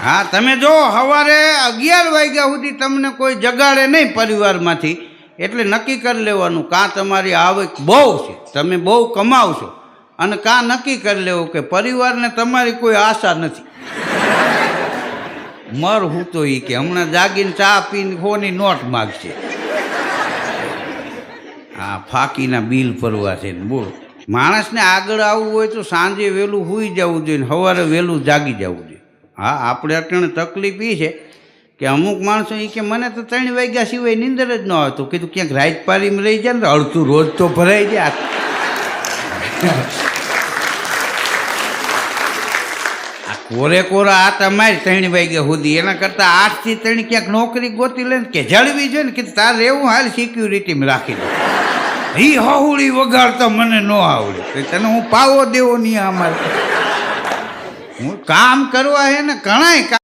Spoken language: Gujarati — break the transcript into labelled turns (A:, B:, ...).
A: હા, તમે જો સવારે 11 વાગ્યા સુધી તમને કોઈ જગાડે નહીં પરિવારમાંથી, એટલે નક્કી કરી લેવાનું કાં તમારી આવક બહુ છે, તમે બહુ કમાવશો, અને કાં નક્કી કરી લેવું કે પરિવારને તમારી કોઈ આશા નથી. મર હું તો એ કે હમણાં જાગીને ચા પીને ફોની નોટ માગશે. હા, ફાકીના બિલ ભરવા છે ને બોલો. માણસને આગળ આવવું હોય તો સાંજે વહેલું સૂઈ જવું જોઈએ ને સવારે વહેલું જાગી જવું જોઈએ. હા, આપણે અત્યારે તકલીફ એ છે કે અમુક માણસો એ કે મને તો 3 વાગ્યા સિવાય નીંદર જ ન આવે. તો કીધું ક્યાંક રાજપારીમાં રહી જાય ને તો અડધું રોજ તો ભરાઈ જાય. આ કોરે કોરા આ તમારી 3 વાગ્યા સુધી, એના કરતાં 8 થી 3 ક્યાંક નોકરી ગોતી લે ને કે જળવી જોઈએ ને કે તારે રહેવું હાલ સિક્યુરિટીમાં રાખી દે. એ હહુડી વગાડતા મને ન આવડે, તને હું પાવો દેવો નહીં અમારે. હું કામ કરવા હે ને ઘણાય કામ